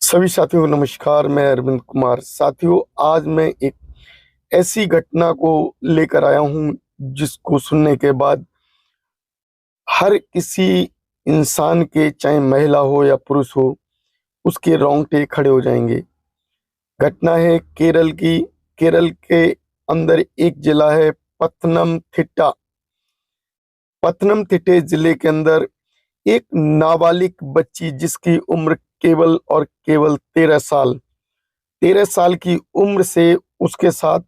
सभी साथियों को नमस्कार। मैं अरविंद कुमार। साथियों, आज मैं एक ऐसी घटना को लेकर आया हूं जिसको सुनने के बाद हर किसी इंसान के, चाहे महिला हो या पुरुष हो, उसके रोंगटे खड़े हो जाएंगे। घटना है केरल की। केरल के अंदर एक जिला है पथनमथिट्टा। पथनमथिट्टे जिले के अंदर एक नाबालिग बच्ची जिसकी उम्र केवल और केवल 13 साल 13 साल की उम्र से उसके साथ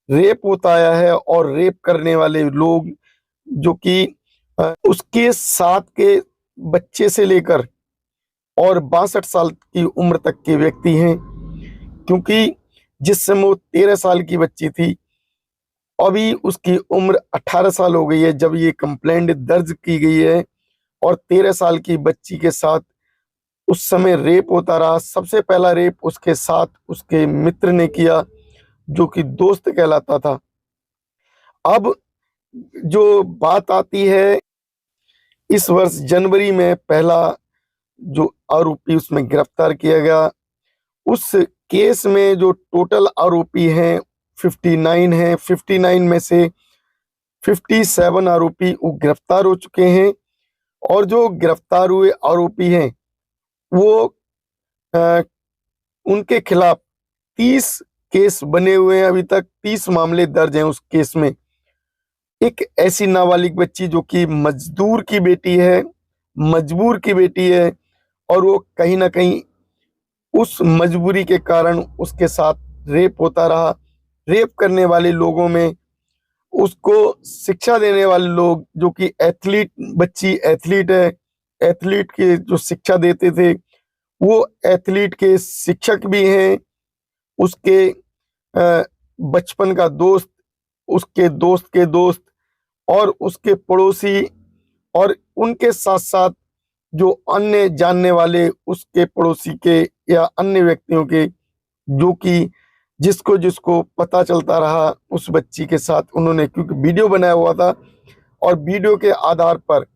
रेप होता आया है। और रेप करने वाले लोग जो कि उसके साथ के बच्चे से लेकर और 62 साल की उम्र तक के व्यक्ति हैं। क्योंकि जिस समय वो 13 साल की बच्ची थी, अभी उसकी उम्र 18 साल हो गई है जब ये कंप्लेंट दर्ज की गई है। और 13 साल की बच्ची के साथ उस समय रेप होता रहा। सबसे पहला रेप उसके साथ उसके मित्र ने किया, जो कि दोस्त कहलाता था। अब जो बात आती है, इस वर्ष जनवरी में पहला जो आरोपी उसमें गिरफ्तार किया गया। उस केस में जो टोटल आरोपी हैं 59 हैं। 59 में से 57 आरोपी वो गिरफ्तार हो चुके हैं। और जो गिरफ्तार हुए आरोपी हैं वो अ, उनके खिलाफ 30 केस बने हुए हैं। अभी तक 30 मामले दर्ज हैं उस केस में। एक ऐसी नाबालिग बच्ची जो कि मजदूर की बेटी है, मजबूर की बेटी है, और वो कहीं ना कहीं उस मजबूरी के कारण उसके साथ रेप होता रहा। रेप करने वाले लोगों में उसको शिक्षा देने वाले लोग, जो कि एथलीट, बच्ची एथलीट है, एथलीट के जो शिक्षा देते थे वो एथलीट के शिक्षक भी हैं। उसके बचपन का दोस्त, उसके दोस्त के दोस्त, और उसके पड़ोसी, और उनके साथ साथ जो अन्य जानने वाले उसके पड़ोसी के या अन्य व्यक्तियों के, जो कि जिसको जिसको पता चलता रहा उस बच्ची के साथ, उन्होंने क्योंकि वीडियो बनाया हुआ था, और वीडियो के आधार पर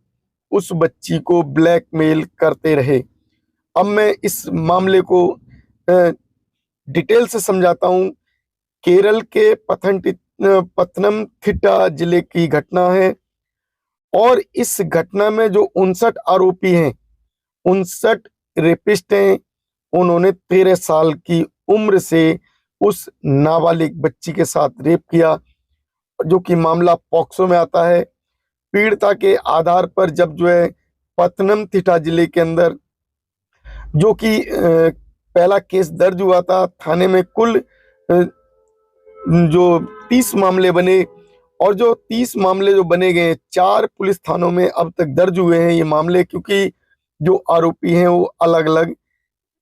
उस बच्ची को ब्लैकमेल करते रहे। अब मैं इस मामले को डिटेल से समझाता हूँ। केरल के पथनमथिट्टा जिले की घटना है। और इस घटना में जो 59 आरोपी हैं, 59 रेपिस्ट हैं। उन्होंने 13 साल की उम्र से उस नाबालिग बच्ची के साथ रेप किया, जो कि मामला पॉक्सो में आता है। पीड़िता के आधार पर जब जो है पथनमथिट्टा जिले के अंदर जो कि पहला केस दर्ज हुआ था, थाने में कुल जो 30 मामले बने, और जो 30 मामले जो बने गए, 4 पुलिस थानों में अब तक दर्ज हुए हैं ये मामले। क्योंकि जो आरोपी हैं वो अलग अलग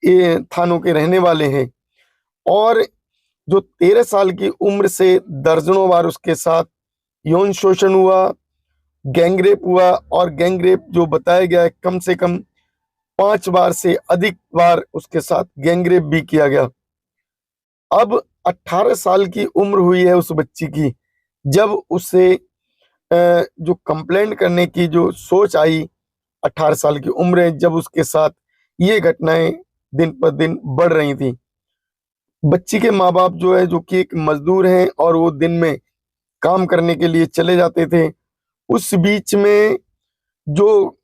ये थानों के रहने वाले हैं। और जो 13 साल की उम्र से दर्जनों बार उसके साथ यौन शोषण हुआ, गैंगरेप हुआ, और गैंगरेप जो बताया गया है कम से कम 5 बार से अधिक बार उसके साथ गैंगरेप भी किया गया। अब 18 साल की उम्र हुई है उस बच्ची की, जब उसे जो कंप्लेंट करने की जो सोच आई। 18 साल की उम्र है जब उसके साथ ये घटनाएं दिन पर दिन बढ़ रही थी। बच्ची के माँ बाप जो है, जो कि एक मजदूर हैं, और वो दिन में काम करने के लिए चले जाते थे। उस बीच में जो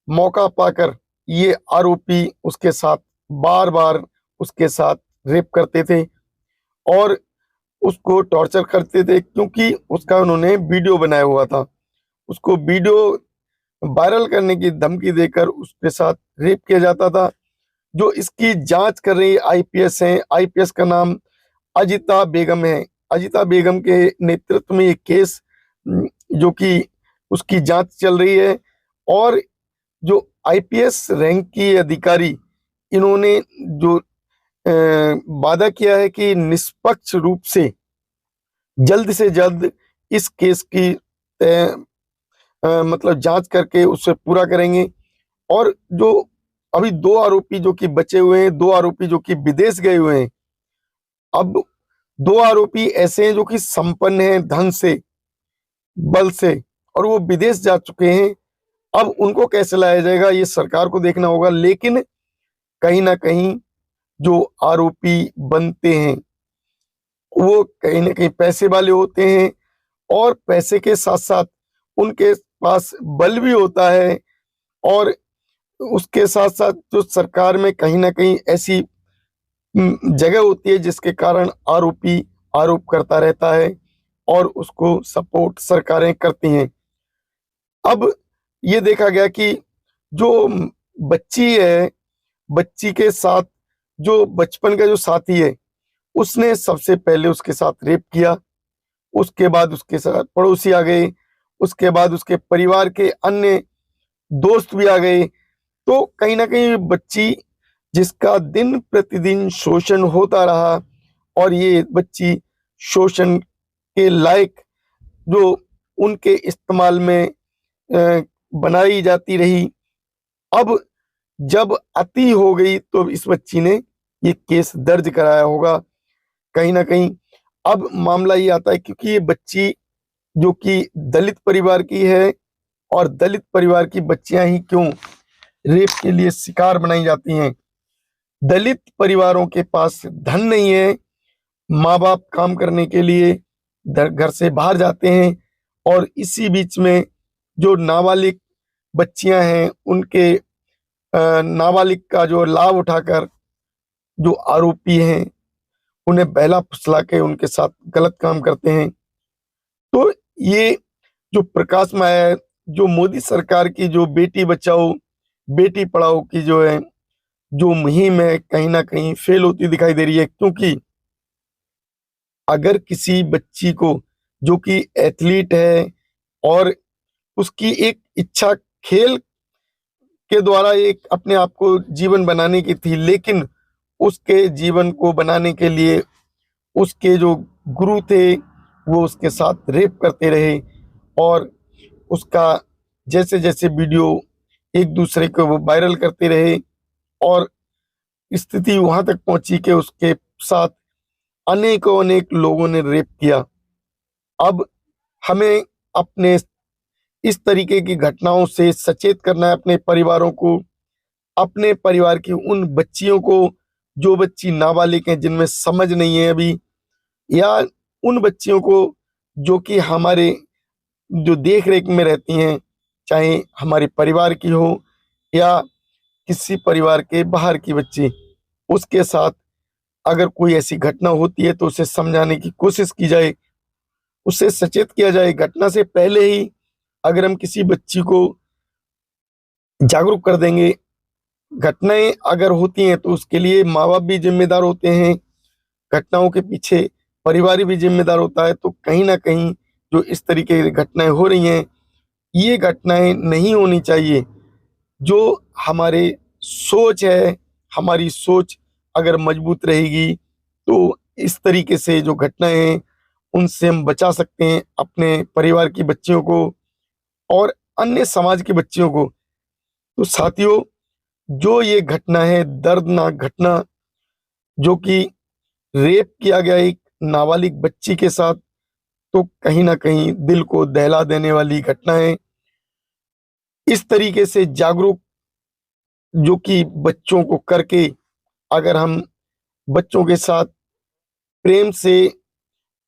मौका पाकर ये आरोपी उसके साथ बार बार उसके साथ रेप करते थे और उसको टॉर्चर करते थे। क्योंकि उसका उन्होंने वीडियो बनाया हुआ था, उसको वीडियो वायरल करने की धमकी देकर उसके साथ रेप किया जाता था। जो इसकी जांच कर रही आईपीएस हैं, आईपीएस का नाम अजिता बेगम है। अजिता बेगम के नेतृत्व में ये केस जो कि उसकी जांच चल रही है। और जो आईपीएस रैंक की अधिकारी, इन्होंने जो वादा किया है कि निष्पक्ष रूप से जल्द इस केस की मतलब जांच करके उससे पूरा करेंगे। और जो अभी 2 आरोपी जो कि बचे हुए हैं, 2 आरोपी जो कि विदेश गए हुए हैं। अब 2 आरोपी ऐसे हैं जो कि संपन्न हैं धन से, बल से, और वो विदेश जा चुके हैं। अब उनको कैसे लाया जाएगा ये सरकार को देखना होगा। लेकिन कहीं ना कहीं जो आरोपी बनते हैं वो कहीं ना कहीं पैसे वाले होते हैं, और पैसे के साथ साथ उनके पास बल भी होता है, और उसके साथ साथ जो सरकार में कहीं ना कहीं ऐसी जगह होती है जिसके कारण आरोपी आरोप करता रहता है और उसको सपोर्ट सरकारें करती हैं। अब ये देखा गया कि जो बच्ची है, बच्ची के साथ जो बचपन का जो साथी है, उसने सबसे पहले उसके साथ रेप किया। उसके बाद उसके साथ पड़ोसी आ गए, उसके बाद उसके परिवार के अन्य दोस्त भी आ गए। तो कहीं ना कहीं बच्ची, जिसका दिन प्रतिदिन शोषण होता रहा, और ये बच्ची शोषण के लायक जो उनके इस्तेमाल में बनाई जाती रही। अब जब अति हो गई तो इस बच्ची ने ये केस दर्ज कराया होगा कहीं ना कहीं। अब मामला ये आता है क्योंकि ये बच्ची जो कि दलित परिवार की है, और दलित परिवार की बच्चियां ही क्यों रेप के लिए शिकार बनाई जाती हैं। दलित परिवारों के पास धन नहीं है, माँ बाप काम करने के लिए घर से बाहर जाते हैं, और इसी बीच में जो नाबालिग बच्चियां हैं उनके नाबालिग का जो लाभ उठाकर जो आरोपी हैं उन्हें बहला फुसला के उनके साथ गलत काम करते हैं। तो ये जो प्रकाश में आया है, जो मोदी सरकार की जो बेटी बचाओ बेटी पढ़ाओ की जो है जो मुहिम है, कहीं ना कहीं फेल होती दिखाई दे रही है। क्योंकि अगर किसी बच्ची को जो कि एथलीट है, और उसकी एक इच्छा खेल के द्वारा एक अपने आप को जीवन बनाने की थी, लेकिन उसके जीवन को बनाने के लिए उसके जो गुरु थे वो उसके साथ रेप करते रहे, और उसका जैसे जैसे वीडियो एक दूसरे को वो वायरल करते रहे, और स्थिति वहां तक पहुंची कि उसके साथ अनेकों अनेक लोगों ने रेप किया। अब हमें अपने इस तरीके की घटनाओं से सचेत करना है अपने परिवारों को, अपने परिवार की उन बच्चियों को जो बच्ची नाबालिग हैं जिनमें समझ नहीं है अभी, या उन बच्चियों को जो कि हमारे जो देख रेख में रहती हैं, चाहे हमारे परिवार की हो या किसी परिवार के बाहर की बच्ची, उसके साथ अगर कोई ऐसी घटना होती है तो उसे समझाने की कोशिश की जाए, उससे सचेत किया जाए। घटना से पहले ही अगर हम किसी बच्ची को जागरूक कर देंगे, घटनाएं अगर होती हैं तो उसके लिए माँ बाप भी जिम्मेदार होते हैं, घटनाओं के पीछे परिवार भी जिम्मेदार होता है। तो कहीं ना कहीं जो इस तरीके की घटनाएं हो रही हैं, ये घटनाएं नहीं होनी चाहिए। जो हमारे सोच है, हमारी सोच अगर मजबूत रहेगी तो इस तरीके से जो घटनाएं हैं उनसे हम बचा सकते हैं अपने परिवार की बच्चियों को और अन्य समाज की बच्चियों को। तो साथियों, जो ये घटना है, दर्दनाक घटना, जो कि रेप किया गया एक नाबालिग बच्ची के साथ, तो कहीं ना कहीं दिल को दहला देने वाली घटना है। इस तरीके से जागरूक जो कि बच्चों को करके, अगर हम बच्चों के साथ प्रेम से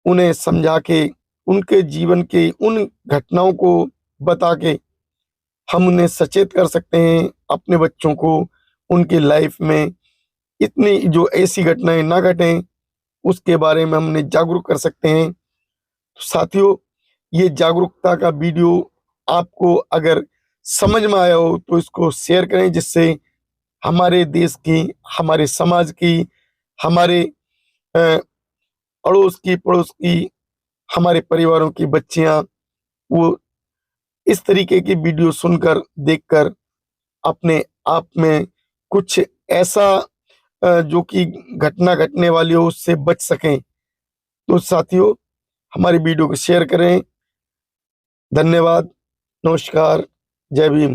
उन्हें समझा के, उनके जीवन के उन घटनाओं को बता के हम उन्हें सचेत कर सकते हैं अपने बच्चों को, उनके लाइफ में इतनी जो ऐसी घटनाएं ना घटें उसके बारे में हम उन्हें जागरूक कर सकते हैं। तो साथियों, ये जागरूकता का वीडियो आपको अगर समझ में आया हो तो इसको शेयर करें, जिससे हमारे देश की, हमारे समाज की, हमारे अ, अड़ोस की, पड़ोस की, हमारे परिवारों की बच्चियां वो इस तरीके की वीडियो सुनकर, देखकर अपने आप में कुछ ऐसा जो कि घटना घटने वाली हो उससे बच सकें। तो साथियों, हमारी वीडियो को शेयर करें। धन्यवाद। नमस्कार। जय भीम।